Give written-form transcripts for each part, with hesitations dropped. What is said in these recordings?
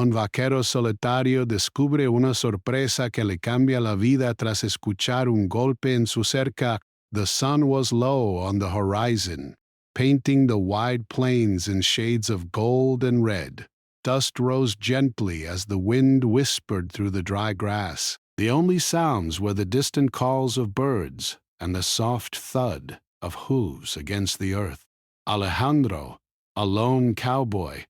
Un vaquero solitario descubre una sorpresa que le cambia la vida tras escuchar un golpe en su cerca. The sun was low on the horizon, painting the wide plains in shades of gold and red. Dust rose gently as the wind whispered through the dry grass. The only sounds were the distant calls of birds and the soft thud of hooves against the earth. Alejandro, a lone cowboy,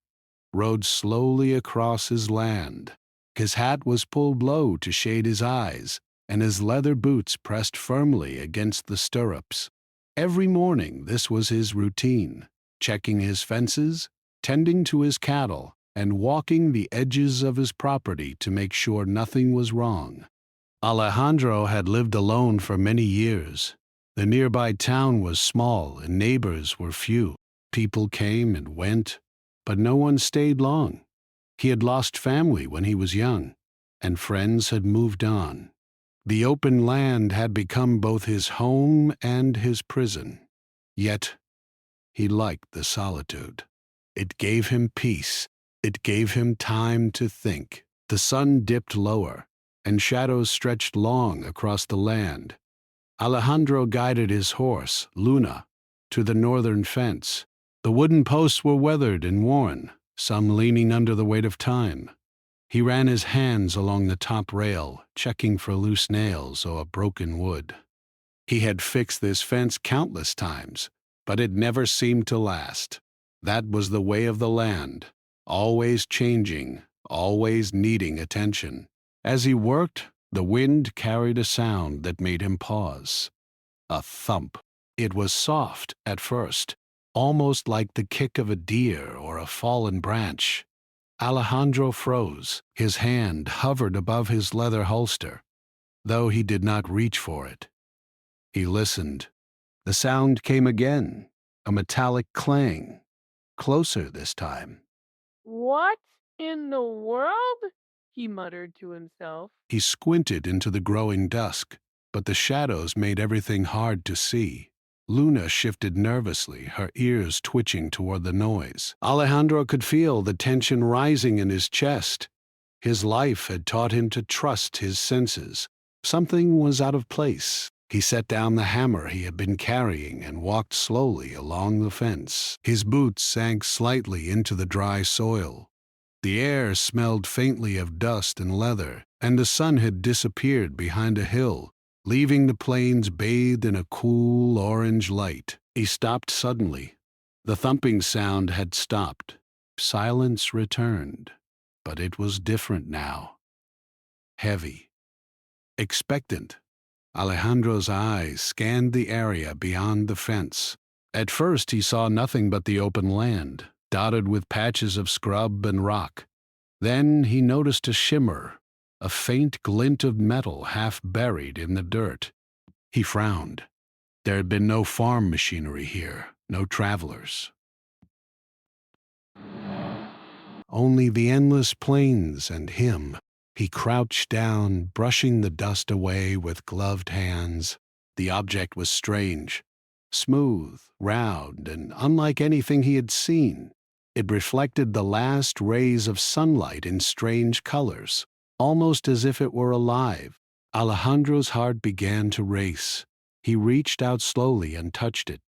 rode slowly across his land. His hat was pulled low to shade his eyes, and his leather boots pressed firmly against the stirrups. Every morning this was his routine, checking his fences, tending to his cattle, and walking the edges of his property to make sure nothing was wrong. Alejandro had lived alone for many years. The nearby town was small and neighbors were few. People came and went, but no one stayed long. He had lost family when he was young, and friends had moved on. The open land had become both his home and his prison. Yet, he liked the solitude. It gave him peace. It gave him time to think. The sun dipped lower, and shadows stretched long across the land. Alejandro guided his horse, Luna, to the northern fence. The wooden posts were weathered and worn, some leaning under the weight of time. He ran his hands along the top rail, checking for loose nails or broken wood. He had fixed this fence countless times, but it never seemed to last. That was the way of the land, always changing, always needing attention. As he worked, the wind carried a sound that made him pause. A thump. It was soft at first, almost like the kick of a deer or a fallen branch. Alejandro froze. His hand hovered above his leather holster, though he did not reach for it. He listened. The sound came again, a metallic clang, closer this time. What in the world? He muttered to himself. He squinted into the growing dusk, but the shadows made everything hard to see. Luna shifted nervously, her ears twitching toward the noise. Alejandro could feel the tension rising in his chest. His life had taught him to trust his senses. Something was out of place. He set down the hammer he had been carrying and walked slowly along the fence. His boots sank slightly into the dry soil. The air smelled faintly of dust and leather, and the sun had disappeared behind a hill, leaving the plains bathed in a cool orange light. He stopped suddenly. The thumping sound had stopped. Silence returned, but it was different now. Heavy. Expectant. Alejandro's eyes scanned the area beyond the fence. At first he saw nothing but the open land, dotted with patches of scrub and rock. Then he noticed a shimmer, a faint glint of metal half buried in the dirt. He frowned. There had been no farm machinery here, no travelers. Only the endless plains and him. He crouched down, brushing the dust away with gloved hands. The object was strange, smooth, round, and unlike anything he had seen. It reflected the last rays of sunlight in strange colors, almost as if it were alive. Alejandro's heart began to race. He reached out slowly and touched it.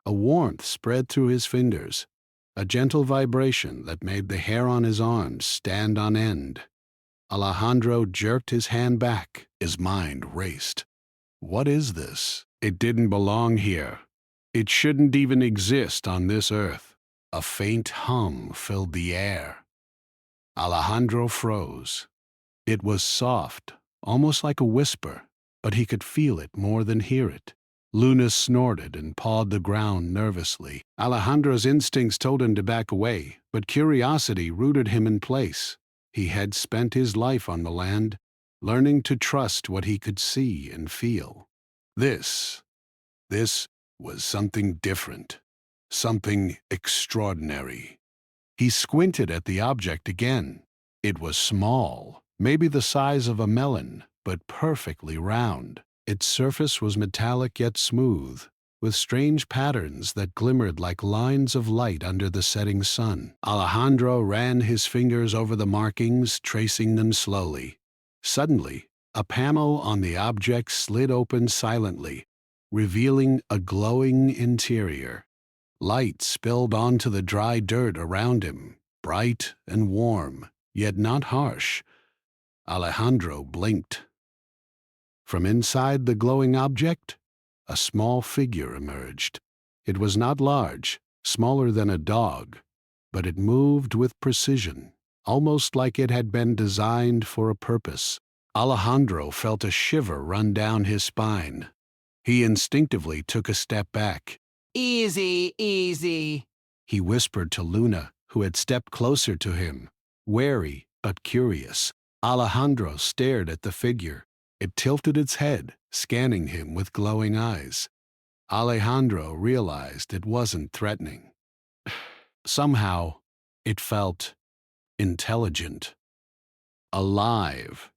A warmth spread through his fingers, a gentle vibration that made the hair on his arms stand on end. Alejandro jerked his hand back. His mind raced. What is this? It didn't belong here. It shouldn't even exist on this earth. A faint hum filled the air. Alejandro froze. It was soft, almost like a whisper, but he could feel it more than hear it. Luna snorted and pawed the ground nervously. Alejandro's instincts told him to back away, but curiosity rooted him in place. He had spent his life on the land, learning to trust what he could see and feel. This was something different, something extraordinary. He squinted at the object again. It was small, maybe the size of a melon, but perfectly round. Its surface was metallic yet smooth, with strange patterns that glimmered like lines of light under the setting sun. Alejandro ran his fingers over the markings, tracing them slowly. Suddenly, a panel on the object slid open silently, revealing a glowing interior. Light spilled onto the dry dirt around him, bright and warm, yet not harsh. Alejandro blinked. From inside the glowing object, a small figure emerged. It was not large, smaller than a dog, but it moved with precision, almost like it had been designed for a purpose. Alejandro felt a shiver run down his spine. He instinctively took a step back. Easy, easy, He whispered to Luna, who had stepped closer to him, wary but curious. Alejandro stared at the figure. It tilted its head, scanning him with glowing eyes. Alejandro realized it wasn't threatening. Somehow, it felt intelligent, alive.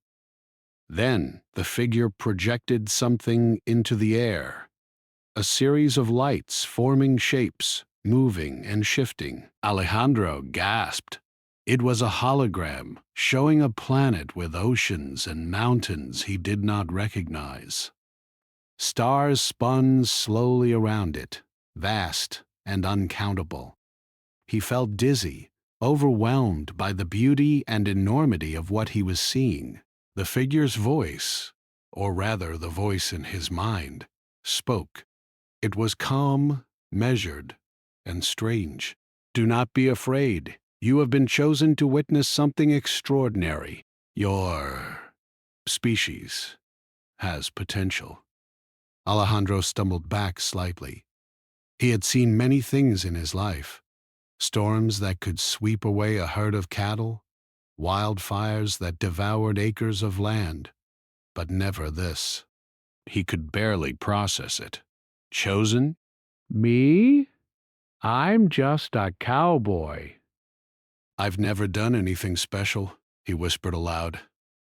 Then the figure projected something into the air. A series of lights forming shapes, moving and shifting. Alejandro gasped. It was a hologram, showing a planet with oceans and mountains he did not recognize. Stars spun slowly around it, vast and uncountable. He felt dizzy, overwhelmed by the beauty and enormity of what he was seeing. The figure's voice, or rather the voice in his mind, spoke. It was calm, measured, and strange. "Do not be afraid. You have been chosen to witness something extraordinary. Your species has potential." Alejandro stumbled back slightly. He had seen many things in his life. Storms that could sweep away a herd of cattle, wildfires that devoured acres of land, but never this. He could barely process it. Chosen? Me? I'm just a cowboy. "I've never done anything special," he whispered aloud.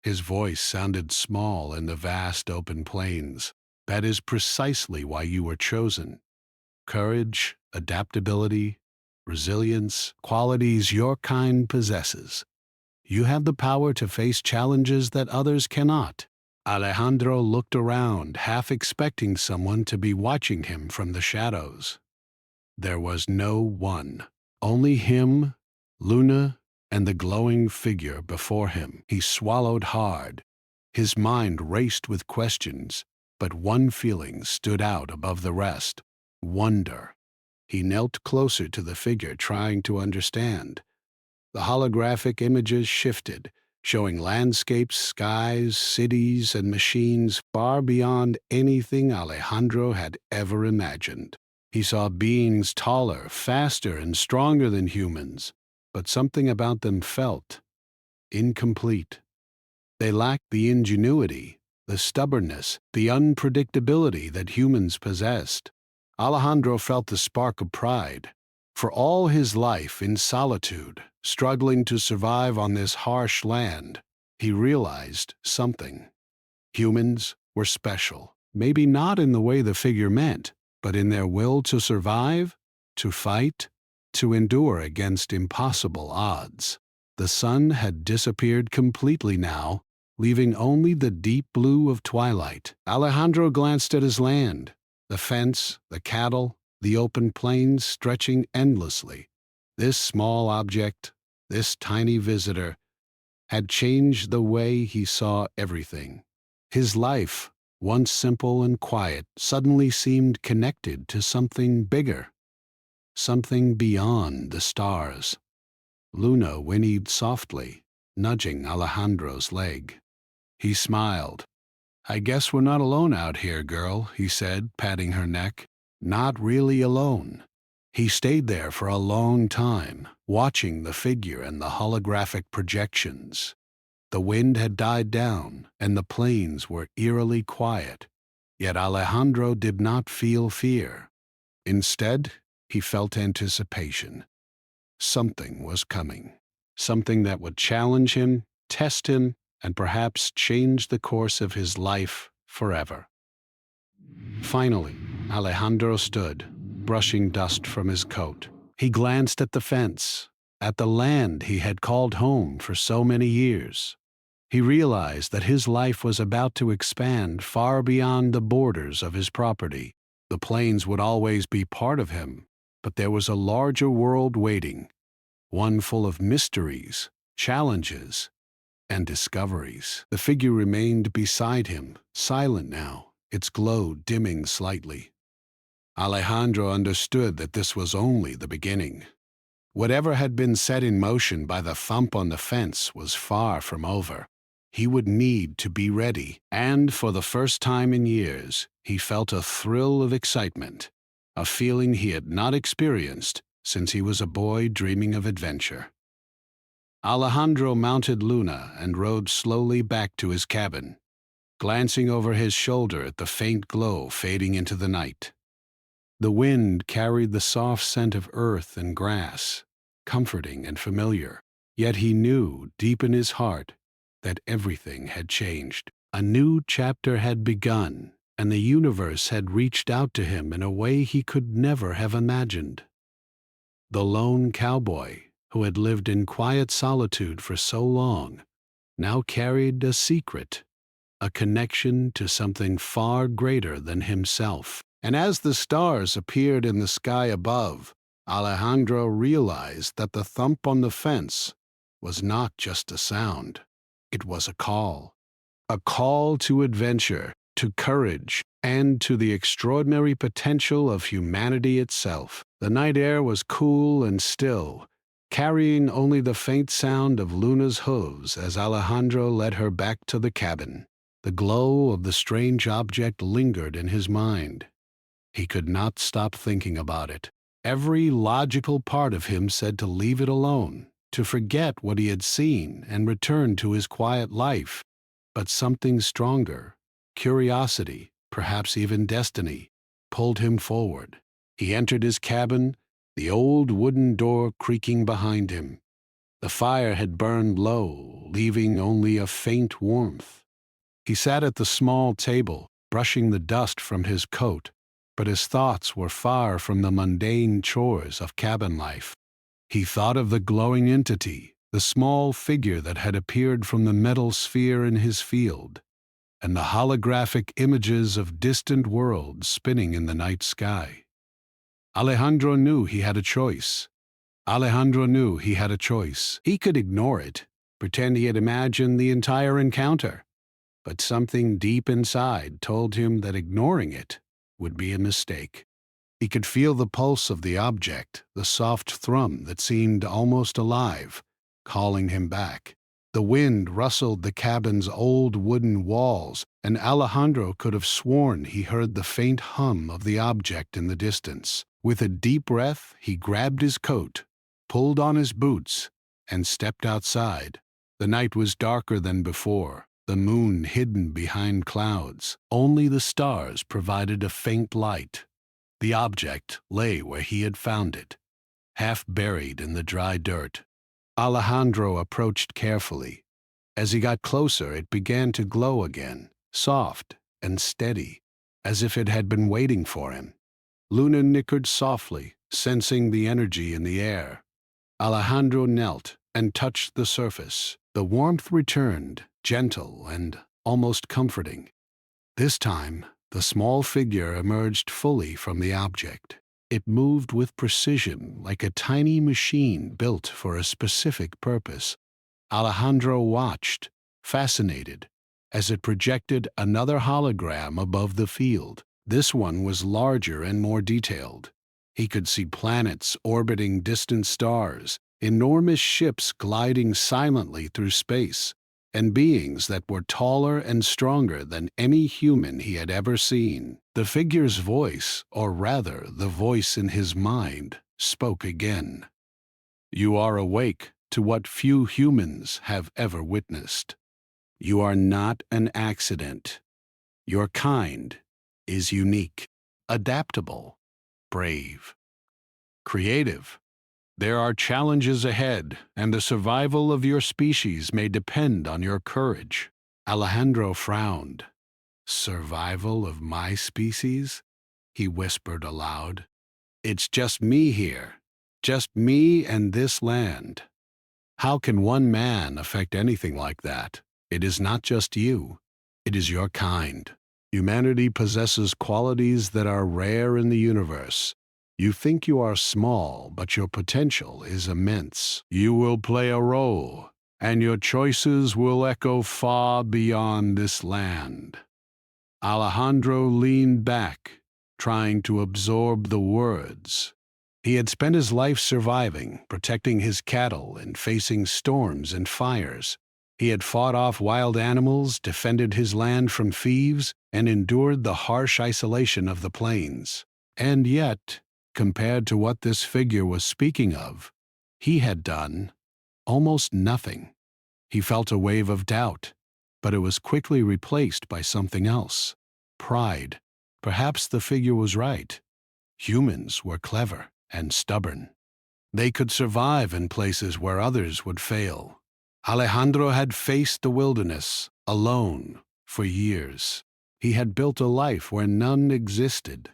His voice sounded small in the vast open plains. "That is precisely why you were chosen. Courage, adaptability, resilience, qualities your kind possesses. You have the power to face challenges that others cannot." Alejandro looked around, half expecting someone to be watching him from the shadows. There was no one. Only him, Luna, and the glowing figure before him. He swallowed hard. His mind raced with questions, but one feeling stood out above the rest: wonder. He knelt closer to the figure, trying to understand. The holographic images shifted, showing landscapes, skies, cities, and machines far beyond anything Alejandro had ever imagined. He saw beings taller, faster, and stronger than humans, but something about them felt incomplete. They lacked the ingenuity, the stubbornness, the unpredictability that humans possessed. Alejandro felt the spark of pride. For all his life in solitude, struggling to survive on this harsh land, he realized something. Humans were special, maybe not in the way the figure meant, but in their will to survive, to fight, to endure against impossible odds. The sun had disappeared completely now, leaving only the deep blue of twilight. Alejandro glanced at his land, the fence, the cattle, the open plains stretching endlessly. This small object, this tiny visitor, had changed the way he saw everything. His life, once simple and quiet, suddenly seemed connected to something bigger, something beyond the stars. Luna whinnied softly, nudging Alejandro's leg. He smiled. "I guess we're not alone out here, girl," he said, patting her neck. Not really alone. He stayed there for a long time, watching the figure and the holographic projections. The wind had died down, and the plains were eerily quiet. Yet Alejandro did not feel fear. Instead, he felt anticipation. Something was coming. Something that would challenge him, test him, and perhaps change the course of his life forever. Finally, Alejandro stood, brushing dust from his coat. He glanced at the fence, at the land he had called home for so many years. He realized that his life was about to expand far beyond the borders of his property. The plains would always be part of him, but there was a larger world waiting, one full of mysteries, challenges, and discoveries. The figure remained beside him, silent now, its glow dimming slightly. Alejandro understood that this was only the beginning. Whatever had been set in motion by the thump on the fence was far from over. He would need to be ready, and for the first time in years, he felt a thrill of excitement, a feeling he had not experienced since he was a boy dreaming of adventure. Alejandro mounted Luna and rode slowly back to his cabin, glancing over his shoulder at the faint glow fading into the night. The wind carried the soft scent of earth and grass, comforting and familiar. Yet he knew, deep in his heart, that everything had changed. A new chapter had begun, and the universe had reached out to him in a way he could never have imagined. The lone cowboy, who had lived in quiet solitude for so long, now carried a secret, a connection to something far greater than himself. And as the stars appeared in the sky above, Alejandro realized that the thump on the fence was not just a sound. It was a call to adventure, to courage, and to the extraordinary potential of humanity itself. The night air was cool and still, carrying only the faint sound of Luna's hooves as Alejandro led her back to the cabin. The glow of the strange object lingered in his mind. He could not stop thinking about it. Every logical part of him said to leave it alone, to forget what he had seen and return to his quiet life. But something stronger, curiosity, perhaps even destiny, pulled him forward. He entered his cabin, the old wooden door creaking behind him. The fire had burned low, leaving only a faint warmth. He sat at the small table, brushing the dust from his coat, but his thoughts were far from the mundane chores of cabin life. He thought of the glowing entity, the small figure that had appeared from the metal sphere in his field, and the holographic images of distant worlds spinning in the night sky. Alejandro knew he had a choice. He could ignore it, pretend he had imagined the entire encounter, but something deep inside told him that ignoring it would be a mistake. He could feel the pulse of the object, the soft thrum that seemed almost alive, calling him back. The wind rustled the cabin's old wooden walls, and Alejandro could have sworn he heard the faint hum of the object in the distance. With a deep breath, he grabbed his coat, pulled on his boots, and stepped outside. The night was darker than before, the moon hidden behind clouds. Only the stars provided a faint light. The object lay where he had found it, half buried in the dry dirt. Alejandro approached carefully. As he got closer, it began to glow again, soft and steady, as if it had been waiting for him. Luna nickered softly, sensing the energy in the air. Alejandro knelt and touched the surface. The warmth returned, gentle and almost comforting. This time, the small figure emerged fully from the object. It moved with precision, like a tiny machine built for a specific purpose. Alejandro watched, fascinated, as it projected another hologram above the field. This one was larger and more detailed. He could see planets orbiting distant stars, enormous ships gliding silently through space, and beings that were taller and stronger than any human he had ever seen. The figure's voice, or rather the voice in his mind, spoke again. "You are awake to what few humans have ever witnessed. You are not an accident. Your kind is unique, adaptable, brave, creative. There are challenges ahead, and the survival of your species may depend on your courage." Alejandro frowned. Survival of my species? he whispered aloud. "It's just me here. Just me and this land. How can one man affect anything like that? It is not just you. It is your kind. Humanity possesses qualities that are rare in the universe. You think you are small, but your potential is immense. You will play a role, and your choices will echo far beyond this land." Alejandro leaned back, trying to absorb the words. He had spent his life surviving, protecting his cattle, and facing storms and fires. He had fought off wild animals, defended his land from thieves, and endured the harsh isolation of the plains. And yet, compared to what this figure was speaking of, he had done almost nothing. He felt a wave of doubt, but it was quickly replaced by something else. Pride. Perhaps the figure was right. Humans were clever and stubborn. They could survive in places where others would fail. Alejandro had faced the wilderness alone for years. He had built a life where none existed.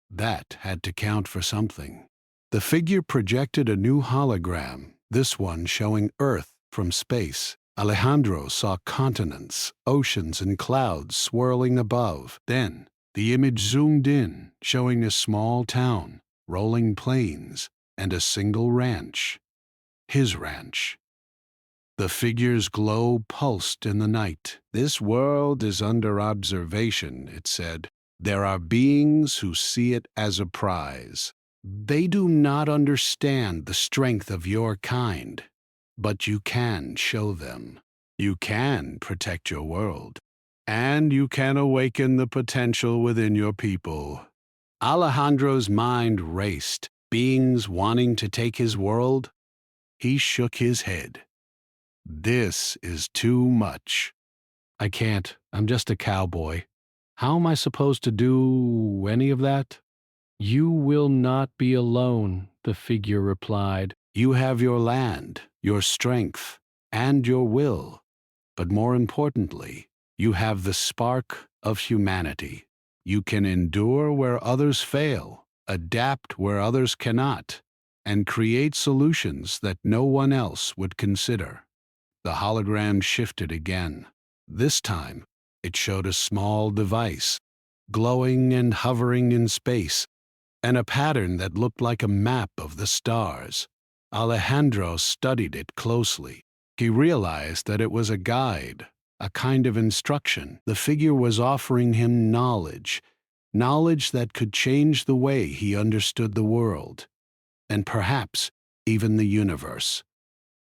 That had to count for something. The figure projected a new hologram, this one showing Earth from space. Alejandro saw continents, oceans, and clouds swirling above. Then, the image zoomed in, showing a small town, rolling plains, and a single ranch. His ranch. The figure's glow pulsed in the night. "This world is under observation," it said. "There are beings who see it as a prize. They do not understand the strength of your kind, but you can show them. You can protect your world, and you can awaken the potential within your people." Alejandro's mind raced. Beings wanting to take his world? He shook his head. "This is too much. I can't. I'm just a cowboy. How am I supposed to do any of that?" "You will not be alone," the figure replied. "You have your land, your strength, and your will. But more importantly, you have the spark of humanity. You can endure where others fail, adapt where others cannot, and create solutions that no one else would consider." The hologram shifted again. This time, it showed a small device, glowing and hovering in space, and a pattern that looked like a map of the stars. Alejandro studied it closely. He realized that it was a guide, a kind of instruction. The figure was offering him knowledge that could change the way he understood the world, and perhaps even the universe.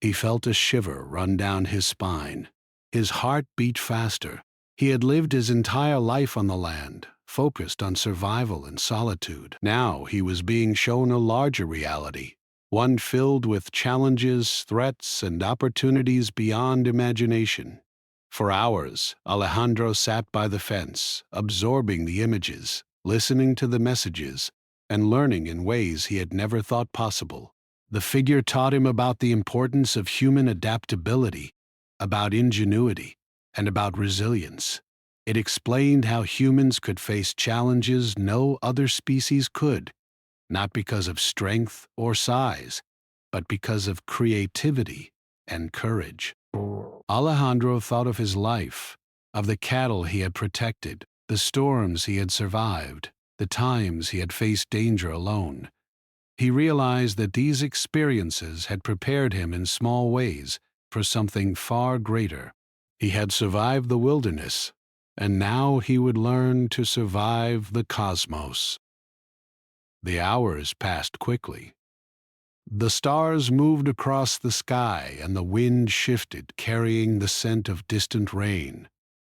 He felt a shiver run down his spine. His heart beat faster. He had lived his entire life on the land, focused on survival and solitude. Now he was being shown a larger reality, one filled with challenges, threats, and opportunities beyond imagination. For hours, Alejandro sat by the fence, absorbing the images, listening to the messages, and learning in ways he had never thought possible. The figure taught him about the importance of human adaptability, about ingenuity, and about resilience. It explained how humans could face challenges no other species could, not because of strength or size, but because of creativity and courage. Alejandro thought of his life, of the cattle he had protected, the storms he had survived, the times he had faced danger alone. He realized that these experiences had prepared him in small ways for something far greater. He had survived the wilderness, and now he would learn to survive the cosmos. The hours passed quickly. The stars moved across the sky, and the wind shifted, carrying the scent of distant rain.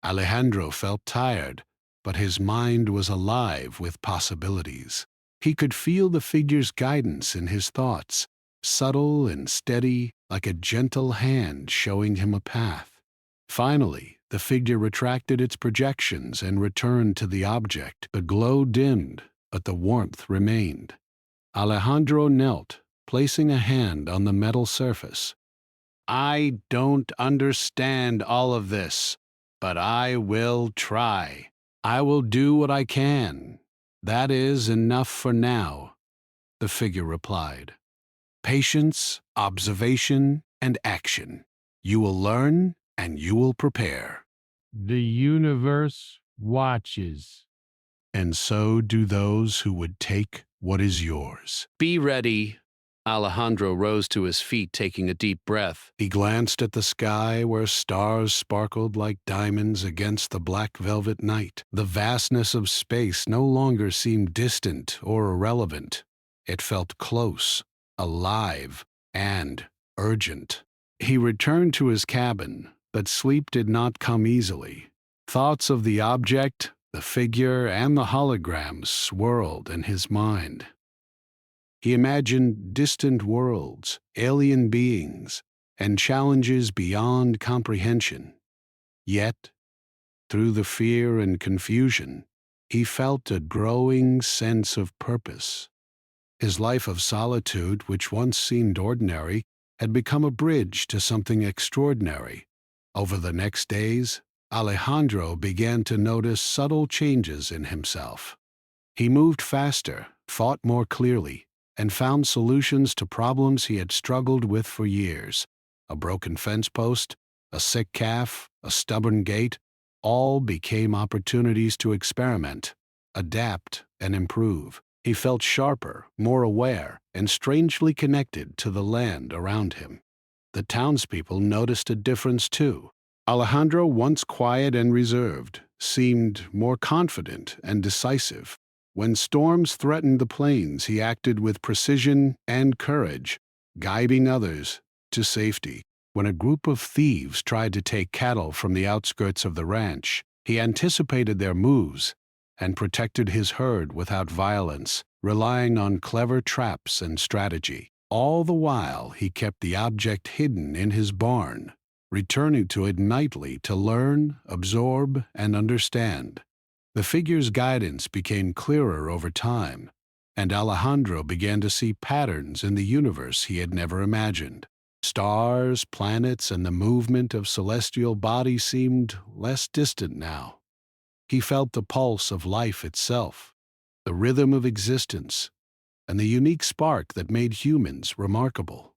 Alejandro felt tired, but his mind was alive with possibilities. He could feel the figure's guidance in his thoughts, subtle and steady, like a gentle hand showing him a path. Finally, the figure retracted its projections and returned to the object. The glow dimmed, but the warmth remained. Alejandro knelt, placing a hand on the metal surface. "I don't understand all of this, but I will try. I will do what I can. "That is enough for now," the figure replied. "Patience, observation, and action. You will learn and you will prepare. The universe watches. And so do those who would take what is yours." "Be ready." Alejandro rose to his feet, taking a deep breath. He glanced at the sky where stars sparkled like diamonds against the black velvet night. The vastness of space no longer seemed distant or irrelevant. It felt close, alive, and urgent. He returned to his cabin, but sleep did not come easily. Thoughts of the object, the figure, and the holograms swirled in his mind. He imagined distant worlds, alien beings, and challenges beyond comprehension. Yet, through the fear and confusion, he felt a growing sense of purpose. His life of solitude, which once seemed ordinary, had become a bridge to something extraordinary. Over the next days, Alejandro began to notice subtle changes in himself. He moved faster, thought more clearly, and found solutions to problems he had struggled with for years. A broken fence post, a sick calf, a stubborn gate, all became opportunities to experiment, adapt, and improve. He felt sharper, more aware, and strangely connected to the land around him. The townspeople noticed a difference too. Alejandro, once quiet and reserved, seemed more confident and decisive. When storms threatened the plains, he acted with precision and courage, guiding others to safety. When a group of thieves tried to take cattle from the outskirts of the ranch, he anticipated their moves and protected his herd without violence, relying on clever traps and strategy. All the while, he kept the object hidden in his barn, returning to it nightly to learn, absorb, and understand. The figure's guidance became clearer over time, and Alejandro began to see patterns in the universe he had never imagined. Stars, planets, and the movement of celestial bodies seemed less distant now. He felt the pulse of life itself, the rhythm of existence, and the unique spark that made humans remarkable.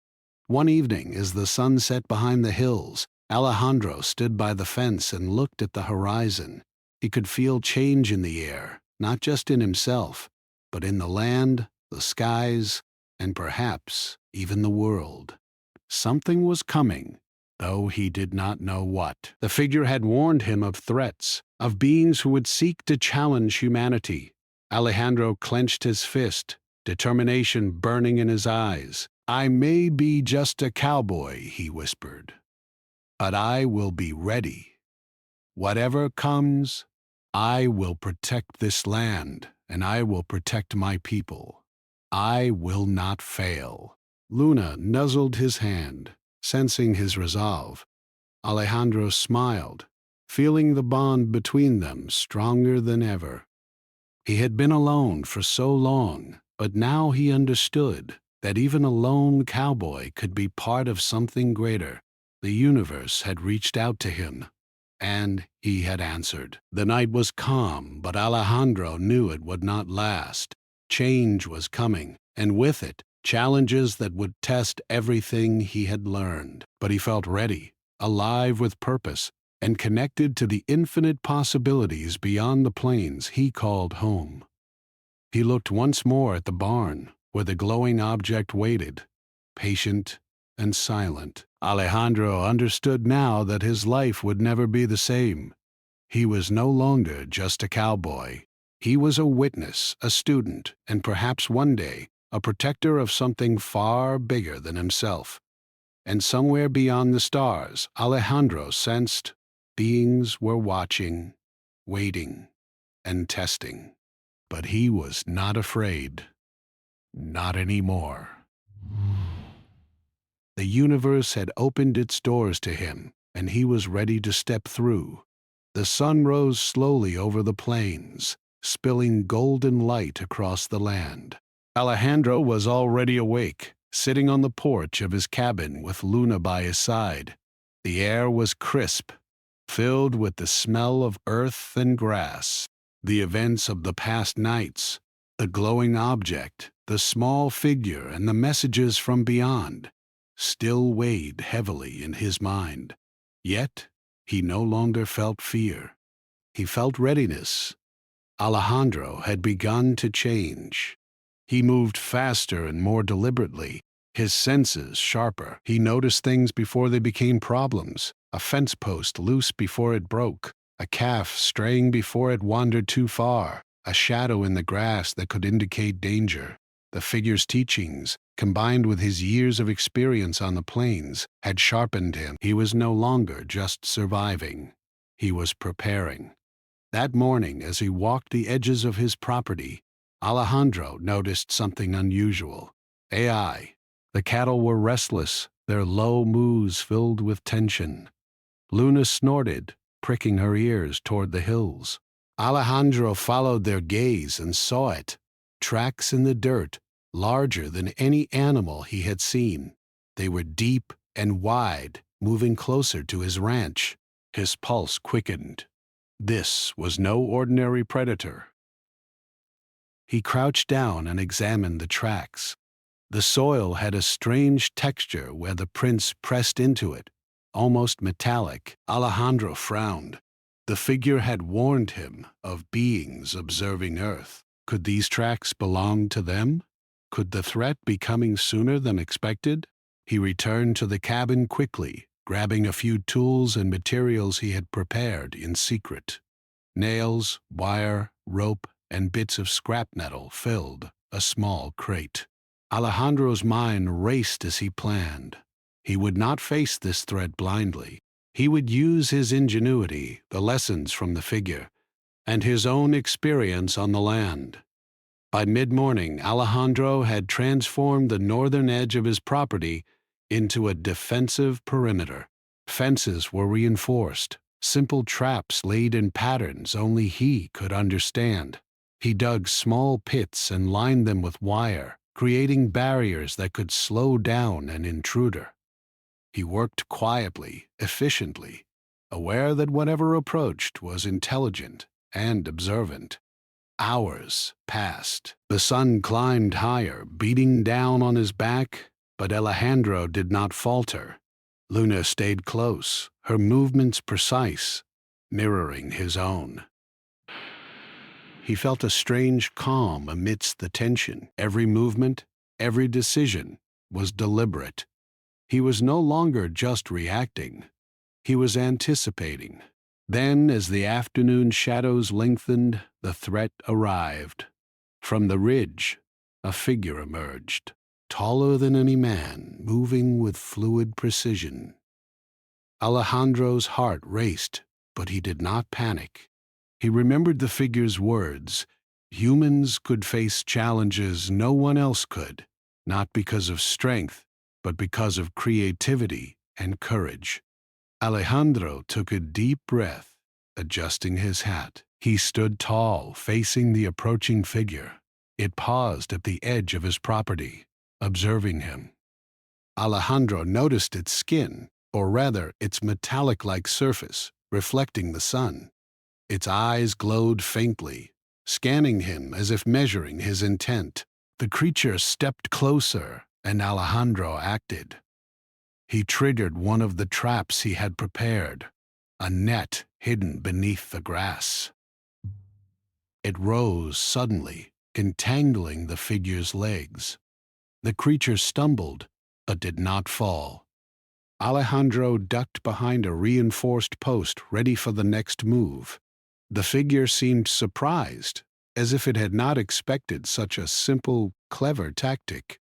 One evening, as the sun set behind the hills, Alejandro stood by the fence and looked at the horizon. He could feel change in the air, not just in himself, but in the land, the skies, and perhaps even the world. Something was coming, though he did not know what. The figure had warned him of threats, of beings who would seek to challenge humanity. Alejandro clenched his fist, determination burning in his eyes. "I may be just a cowboy," he whispered, "but I will be ready. Whatever comes, I will protect this land, and I will protect my people. I will not fail." Luna nuzzled his hand, sensing his resolve. Alejandro smiled, feeling the bond between them stronger than ever. He had been alone for so long, but now he understood that even a lone cowboy could be part of something greater. The universe had reached out to him, and he had answered. The night was calm, but Alejandro knew it would not last. Change was coming, and with it, challenges that would test everything he had learned. But he felt ready, alive with purpose, and connected to the infinite possibilities beyond the plains he called home. He looked once more at the barn, where the glowing object waited, patient and silent. Alejandro understood now that his life would never be the same. He was no longer just a cowboy. He was a witness, a student, and perhaps one day a protector of something far bigger than himself. And somewhere beyond the stars, Alejandro sensed beings were watching, waiting, and testing. But he was not afraid. Not anymore. The universe had opened its doors to him, and he was ready to step through. The sun rose slowly over the plains, spilling golden light across the land. Alejandro was already awake, sitting on the porch of his cabin with Luna by his side. The air was crisp, filled with the smell of earth and grass. The events of the past nights, the glowing object, the small figure, and the messages from beyond still weighed heavily in his mind. Yet, he no longer felt fear. He felt readiness. Alejandro had begun to change. He moved faster and more deliberately, his senses sharper. He noticed things before they became problems, a fence post loose before it broke, a calf straying before it wandered too far, a shadow in the grass that could indicate danger. The figure's teachings, combined with his years of experience on the plains, had sharpened him. He was no longer just surviving. He was preparing. That morning, as he walked the edges of his property, Alejandro noticed something unusual. The cattle were restless, their low moos filled with tension. Luna snorted, pricking her ears toward the hills. Alejandro followed their gaze and saw it. Tracks in the dirt, larger than any animal he had seen. They were deep and wide, moving closer to his ranch. His pulse quickened. This was no ordinary predator. He crouched down and examined the tracks. The soil had a strange texture where the prints pressed into it, almost metallic. Alejandro frowned. The figure had warned him of beings observing Earth. Could these tracks belong to them? Could the threat be coming sooner than expected? He returned to the cabin quickly, grabbing a few tools and materials he had prepared in secret. Nails, wire, rope, and bits of scrap metal filled a small crate. Alejandro's mind raced as he planned. He would not face this threat blindly. He would use his ingenuity, the lessons from the figure, and his own experience on the land. By mid-morning, Alejandro had transformed the northern edge of his property into a defensive perimeter. Fences were reinforced, simple traps laid in patterns only he could understand. He dug small pits and lined them with wire, creating barriers that could slow down an intruder. He worked quietly, efficiently, aware that whatever approached was intelligent and observant. Hours passed. The sun climbed higher, beating down on his back, but Alejandro did not falter. Luna stayed close, her movements precise, mirroring his own. He felt a strange calm amidst the tension. Every movement, every decision was deliberate. He was no longer just reacting. He was anticipating. Then, as the afternoon shadows lengthened, the threat arrived. From the ridge, a figure emerged, taller than any man, moving with fluid precision. Alejandro's heart raced, but he did not panic. He remembered the figure's words. Humans could face challenges no one else could, not because of strength, but because of creativity and courage. Alejandro took a deep breath, adjusting his hat. He stood tall, facing the approaching figure. It paused at the edge of his property, observing him. Alejandro noticed its skin, or rather its metallic-like surface, reflecting the sun. Its eyes glowed faintly, scanning him as if measuring his intent. The creature stepped closer, and Alejandro acted. He triggered one of the traps he had prepared, a net hidden beneath the grass. It rose suddenly, entangling the figure's legs. The creature stumbled, but did not fall. Alejandro ducked behind a reinforced post, ready for the next move. The figure seemed surprised, as if it had not expected such a simple, clever tactic.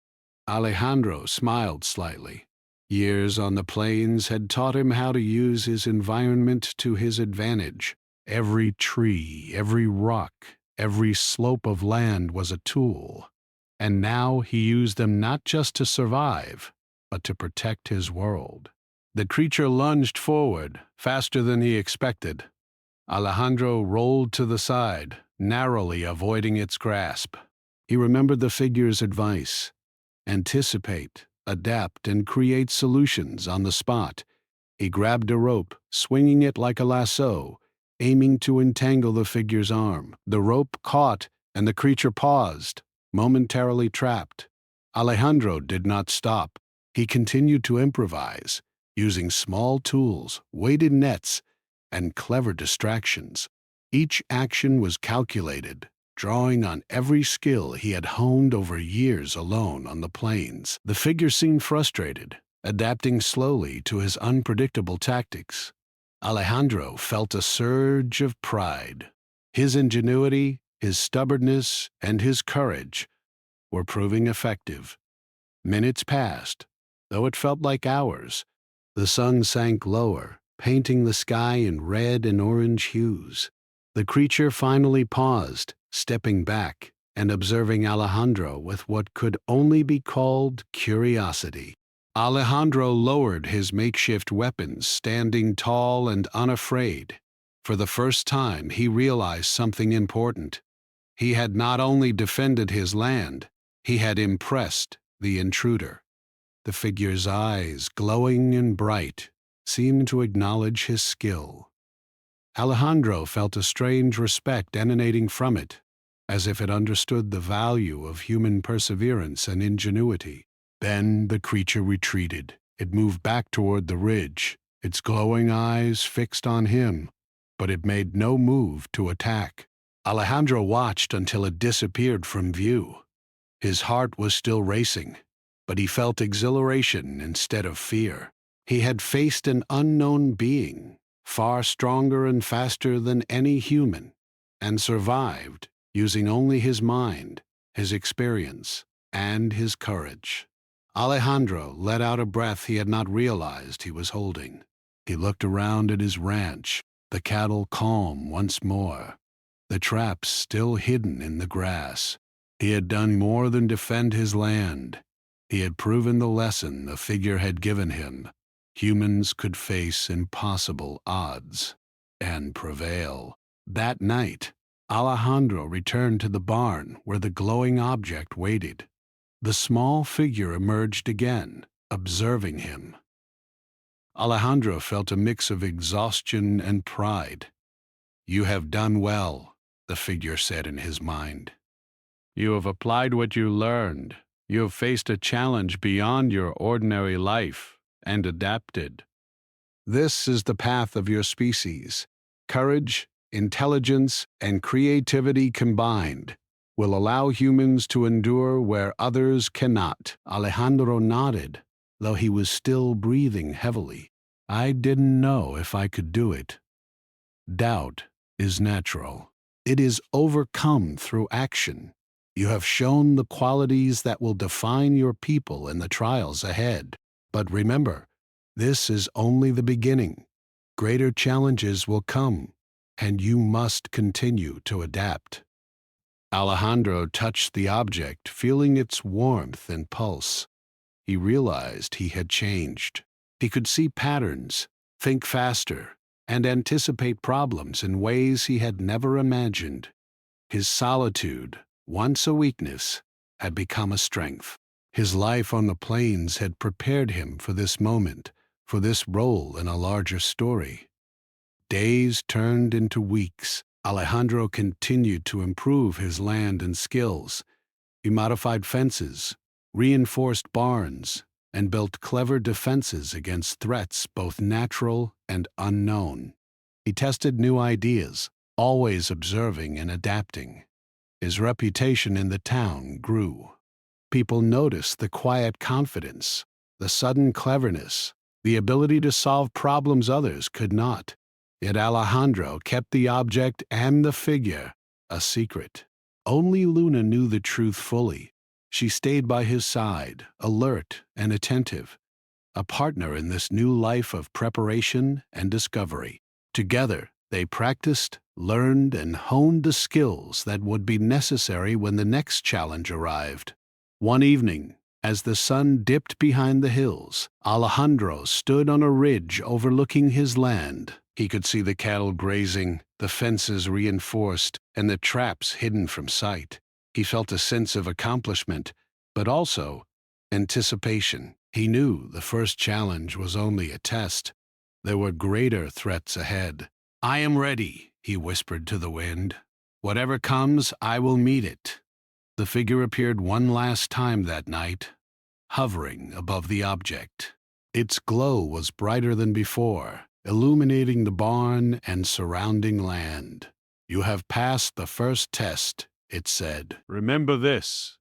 Alejandro smiled slightly. Years on the plains had taught him how to use his environment to his advantage. Every tree, every rock, every slope of land was a tool. And now he used them not just to survive, but to protect his world. The creature lunged forward, faster than he expected. Alejandro rolled to the side, narrowly avoiding its grasp. He remembered the figure's advice: anticipate, adapt, and create solutions on the spot. He grabbed a rope, swinging it like a lasso, aiming to entangle the figure's arm. The rope caught, and the creature paused, momentarily trapped. Alejandro did not stop. He continued to improvise, using small tools, weighted nets, and clever distractions. Each action was calculated, drawing on every skill he had honed over years alone on the plains. The figure seemed frustrated, adapting slowly to his unpredictable tactics. Alejandro felt a surge of pride. His ingenuity, his stubbornness, and his courage were proving effective. Minutes passed, though it felt like hours. The sun sank lower, painting the sky in red and orange hues. The creature finally paused, stepping back and observing Alejandro with what could only be called curiosity. Alejandro lowered his makeshift weapons, standing tall and unafraid. For the first time, he realized something important. He had not only defended his land, he had impressed the intruder. The figure's eyes, glowing and bright, seemed to acknowledge his skill. Alejandro felt a strange respect emanating from it, as if it understood the value of human perseverance and ingenuity. Then the creature retreated. It moved back toward the ridge, its glowing eyes fixed on him, but it made no move to attack. Alejandro watched until it disappeared from view. His heart was still racing, but he felt exhilaration instead of fear. He had faced an unknown being, far stronger and faster than any human, and survived using only his mind, his experience, and his courage. Alejandro let out a breath he had not realized he was holding. He looked around at his ranch, the cattle calm once more, the traps still hidden in the grass. He had done more than defend his land. He had proven the lesson the figure had given him. Humans could face impossible odds and prevail. That night, Alejandro returned to the barn where the glowing object waited. The small figure emerged again, observing him. Alejandro felt a mix of exhaustion and pride. "You have done well," the figure said in his mind. "You have applied what you learned. You have faced a challenge beyond your ordinary life and adapted. This is the path of your species. Courage, intelligence, and creativity combined will allow humans to endure where others cannot." Alejandro nodded, though he was still breathing heavily. "I didn't know if I could do it." Doubt is natural. It is overcome through action. You have shown the qualities that will define your people in the trials ahead. But remember, this is only the beginning. Greater challenges will come, and you must continue to adapt. Alejandro touched the object, feeling its warmth and pulse. He realized he had changed. He could see patterns, think faster, and anticipate problems in ways he had never imagined. His solitude, once a weakness, had become a strength. His life on the plains had prepared him for this moment, for this role in a larger story. Days turned into weeks. Alejandro continued to improve his land and skills. He modified fences, reinforced barns, and built clever defenses against threats both natural and unknown. He tested new ideas, always observing and adapting. His reputation in the town grew. People noticed the quiet confidence, the sudden cleverness, the ability to solve problems others could not. Yet Alejandro kept the object and the figure a secret. Only Luna knew the truth fully. She stayed by his side, alert and attentive, a partner in this new life of preparation and discovery. Together, they practiced, learned, and honed the skills that would be necessary when the next challenge arrived. One evening, as the sun dipped behind the hills, Alejandro stood on a ridge overlooking his land. He could see the cattle grazing, the fences reinforced, and the traps hidden from sight. He felt a sense of accomplishment, but also anticipation. He knew the first challenge was only a test. There were greater threats ahead. "I am ready," he whispered to the wind. Whatever comes, I will meet it. The figure appeared one last time that night, hovering above the object. Its glow was brighter than before, illuminating the barn and surrounding land. You have passed the first test, it said. Remember this.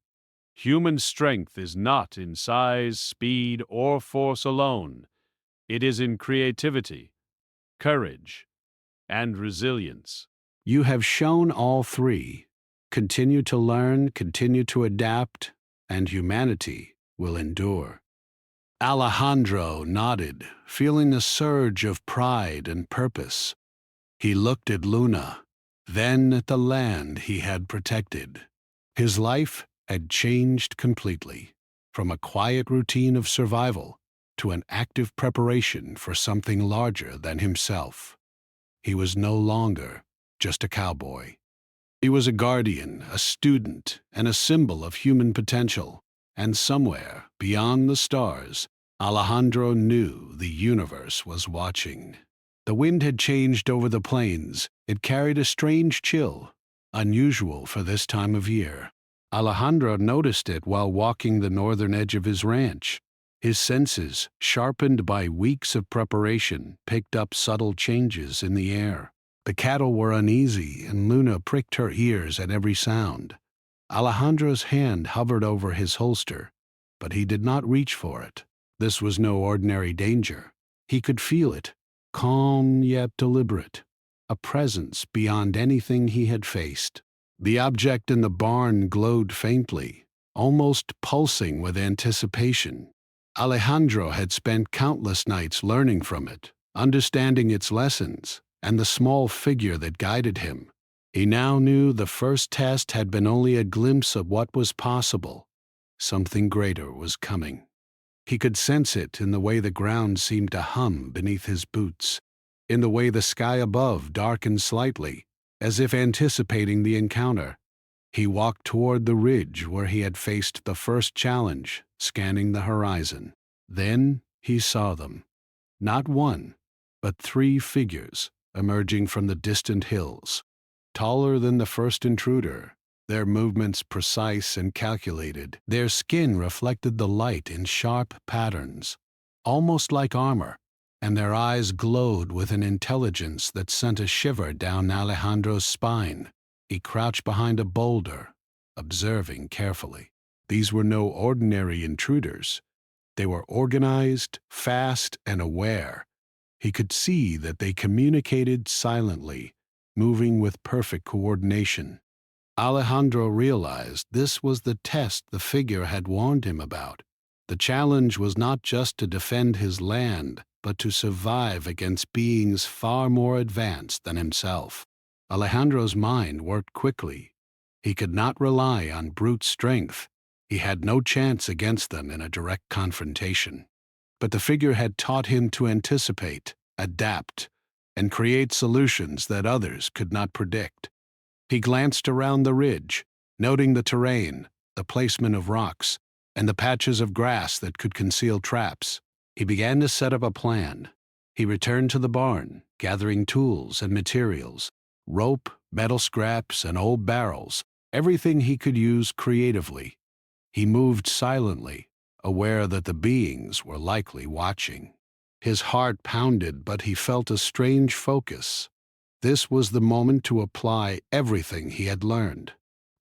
Human strength is not in size, speed, or force alone. It is in creativity, courage, and resilience. You have shown all three. Continue to learn, continue to adapt, and humanity will endure. Alejandro nodded, feeling a surge of pride and purpose. He looked at Luna, then at the land he had protected. His life had changed completely, from a quiet routine of survival to an active preparation for something larger than himself. He was no longer just a cowboy. He was a guardian, a student, and a symbol of human potential. And somewhere, beyond the stars, Alejandro knew the universe was watching. The wind had changed over the plains. It carried a strange chill, unusual for this time of year. Alejandro noticed it while walking the northern edge of his ranch. His senses, sharpened by weeks of preparation, picked up subtle changes in the air. The cattle were uneasy, and Luna pricked her ears at every sound. Alejandro's hand hovered over his holster, but he did not reach for it. This was no ordinary danger. He could feel it, calm yet deliberate, a presence beyond anything he had faced. The object in the barn glowed faintly, almost pulsing with anticipation. Alejandro had spent countless nights learning from it, understanding its lessons, and the small figure that guided him. He now knew the first test had been only a glimpse of what was possible. Something greater was coming. He could sense it in the way the ground seemed to hum beneath his boots, in the way the sky above darkened slightly, as if anticipating the encounter. He walked toward the ridge where he had faced the first challenge, scanning the horizon. Then he saw them. Not one, but three figures emerging from the distant hills. Taller than the first intruder, their movements precise and calculated. Their skin reflected the light in sharp patterns, almost like armor, and their eyes glowed with an intelligence that sent a shiver down Alejandro's spine. He crouched behind a boulder, observing carefully. These were no ordinary intruders. They were organized, fast, and aware. He could see that they communicated silently, moving with perfect coordination. Alejandro realized this was the test the figure had warned him about. The challenge was not just to defend his land, but to survive against beings far more advanced than himself. Alejandro's mind worked quickly. He could not rely on brute strength. He had no chance against them in a direct confrontation. But the figure had taught him to anticipate, adapt, and create solutions that others could not predict. He glanced around the ridge, noting the terrain, the placement of rocks, and the patches of grass that could conceal traps. He began to set up a plan. He returned to the barn, gathering tools and materials, rope, metal scraps, and old barrels, everything he could use creatively. He moved silently, aware that the beings were likely watching. His heart pounded, but he felt a strange focus. This was the moment to apply everything he had learned.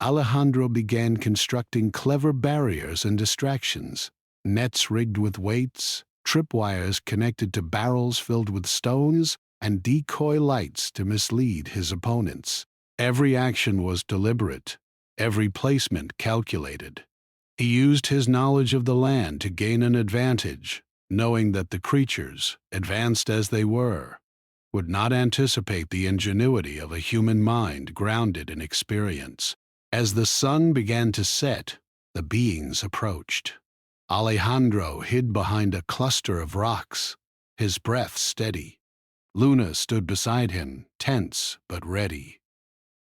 Alejandro began constructing clever barriers and distractions, nets rigged with weights, tripwires connected to barrels filled with stones, and decoy lights to mislead his opponents. Every action was deliberate, every placement calculated. He used his knowledge of the land to gain an advantage, knowing that the creatures, advanced as they were, would not anticipate the ingenuity of a human mind grounded in experience. As the sun began to set, the beings approached. Alejandro hid behind a cluster of rocks, his breath steady. Luna stood beside him, tense but ready.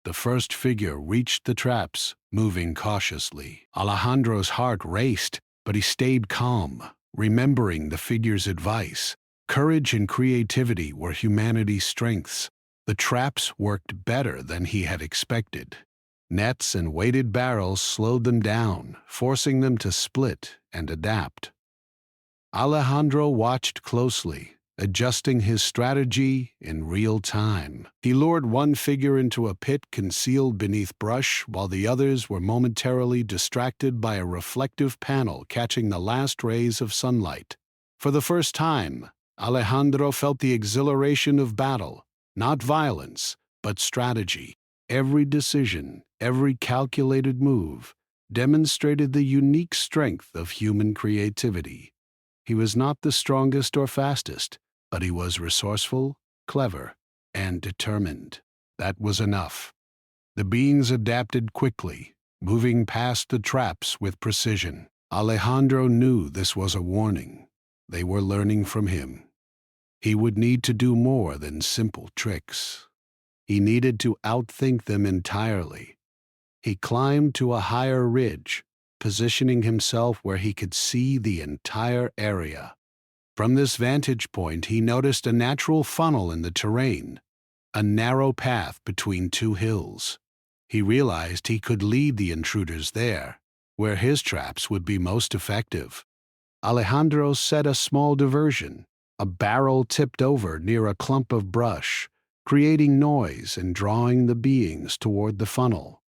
The first figure reached the traps, moving cautiously. Alejandro's heart raced, but he stayed calm, remembering the figure's advice. Courage and creativity were humanity's strengths. The traps worked better than he had expected. Nets and weighted barrels slowed them down, forcing them to split and adapt. Alejandro watched closely, adjusting his strategy in real time. He lured one figure into a pit concealed beneath brush, while the others were momentarily distracted by a reflective panel catching the last rays of sunlight. For the first time, Alejandro felt the exhilaration of battle, not violence, but strategy. Every decision, every calculated move, demonstrated the unique strength of human creativity. He was not the strongest or fastest, but he was resourceful, clever, and determined. That was enough. The beings adapted quickly, moving past the traps with precision. Alejandro knew this was a warning. They were learning from him. He would need to do more than simple tricks. He needed to outthink them entirely. He climbed to a higher ridge, positioning himself where he could see the entire area. From this vantage point, he noticed a natural funnel in the terrain, a narrow path between two hills. He realized he could lead the intruders there, where his traps would be most effective. Alejandro set a small diversion. A barrel tipped over near a clump of brush, creating noise and drawing the beings toward the funnel.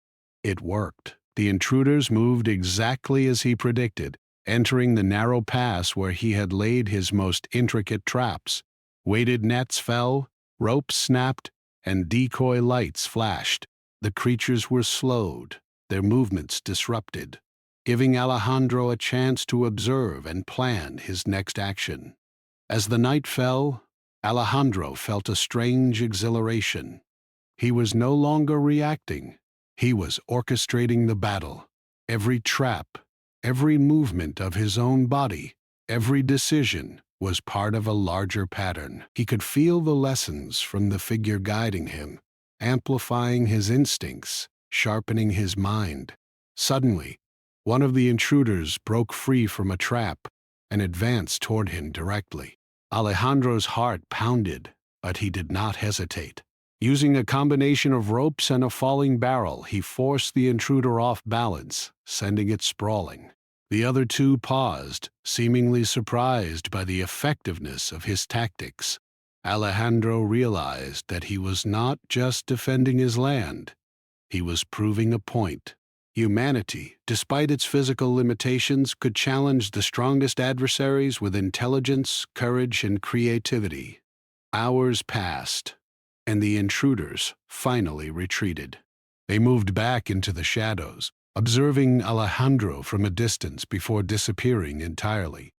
It worked. The intruders moved exactly as he predicted, entering the narrow pass where he had laid his most intricate traps. Weighted nets fell, ropes snapped, and decoy lights flashed. The creatures were slowed, their movements disrupted, giving Alejandro a chance to observe and plan his next action. As the night fell, Alejandro felt a strange exhilaration. He was no longer reacting. He was orchestrating the battle. Every trap, every movement of his own body, every decision was part of a larger pattern. He could feel the lessons from the figure guiding him, amplifying his instincts, sharpening his mind. Suddenly, one of the intruders broke free from a trap and advanced toward him directly. Alejandro's heart pounded, but he did not hesitate. Using a combination of ropes and a falling barrel, he forced the intruder off balance, sending it sprawling. The other two paused, seemingly surprised by the effectiveness of his tactics. Alejandro realized that he was not just defending his land, he was proving a point. Humanity, despite its physical limitations, could challenge the strongest adversaries with intelligence, courage, and creativity. Hours passed, and the intruders finally retreated. They moved back into the shadows, observing Alejandro from a distance before disappearing entirely.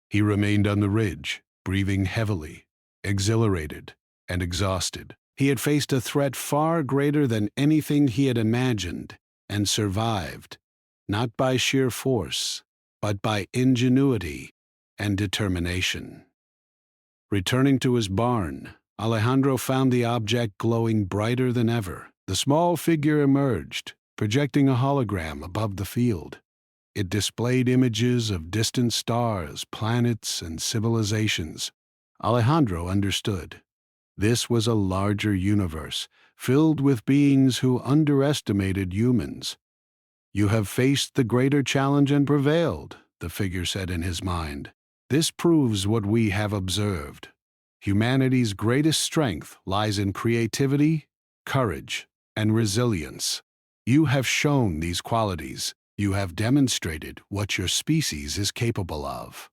He remained on the ridge, breathing heavily, exhilarated, and exhausted. He had faced a threat far greater than anything he had imagined, and survived, not by sheer force, but by ingenuity and determination. Returning to his barn, Alejandro found the object glowing brighter than ever. The small figure emerged, projecting a hologram above the field. It displayed images of distant stars, planets, and civilizations. Alejandro understood. This was a larger universe, filled with beings who underestimated humans. "You have faced the greater challenge and prevailed," the figure said in his mind. "This proves what we have observed. Humanity's greatest strength lies in creativity, courage, and resilience. You have shown these qualities. You have demonstrated what your species is capable of."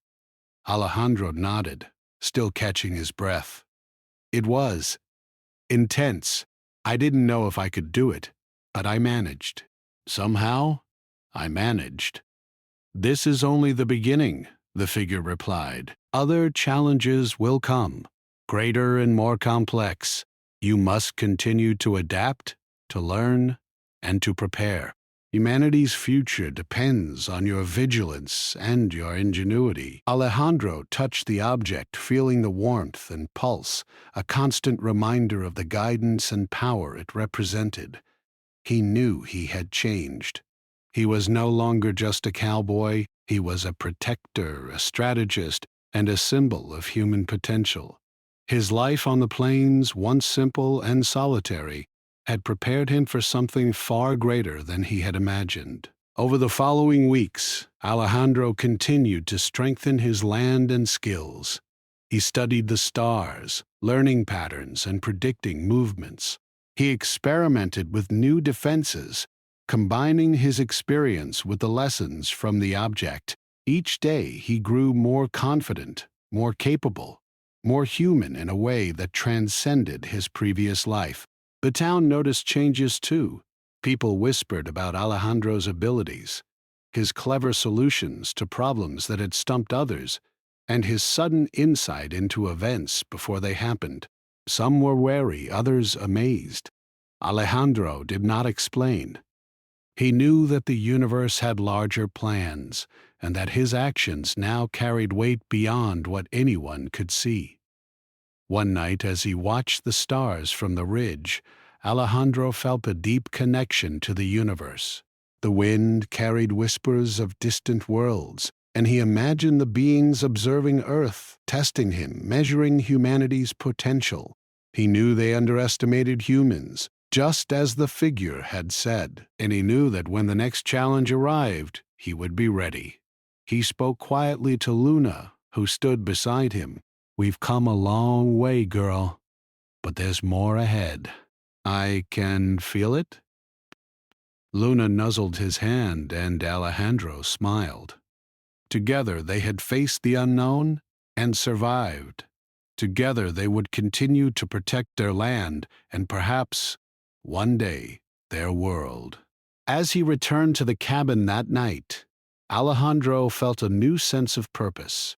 Alejandro nodded, still catching his breath. It was intense. I didn't know if I could do it, but I managed. Somehow, I managed. "This is only the beginning," the figure replied. "Other challenges will come, greater and more complex. You must continue to adapt, to learn, and to prepare. Humanity's future depends on your vigilance and your ingenuity." Alejandro touched the object, feeling the warmth and pulse, a constant reminder of the guidance and power it represented. He knew he had changed. He was no longer just a cowboy, he was a protector, a strategist, and a symbol of human potential. His life on the plains, once simple and solitary, had prepared him for something far greater than he had imagined. Over the following weeks, Alejandro continued to strengthen his land and skills. He studied the stars, learning patterns and predicting movements. He experimented with new defenses, combining his experience with the lessons from the object. Each day he grew more confident, more capable, more human in a way that transcended his previous life. The town noticed changes too. People whispered about Alejandro's abilities, his clever solutions to problems that had stumped others, and his sudden insight into events before they happened. Some were wary, others amazed. Alejandro did not explain. He knew that the universe had larger plans, and that his actions now carried weight beyond what anyone could see. One night, as he watched the stars from the ridge, Alejandro felt a deep connection to the universe. The wind carried whispers of distant worlds, and he imagined the beings observing Earth, testing him, measuring humanity's potential. He knew they underestimated humans, just as the figure had said, and he knew that when the next challenge arrived, he would be ready. He spoke quietly to Luna, who stood beside him. "We've come a long way, girl, but there's more ahead. I can feel it." Luna nuzzled his hand, and Alejandro smiled. Together they had faced the unknown and survived. Together they would continue to protect their land and perhaps, one day, their world. As he returned to the cabin that night, Alejandro felt a new sense of purpose.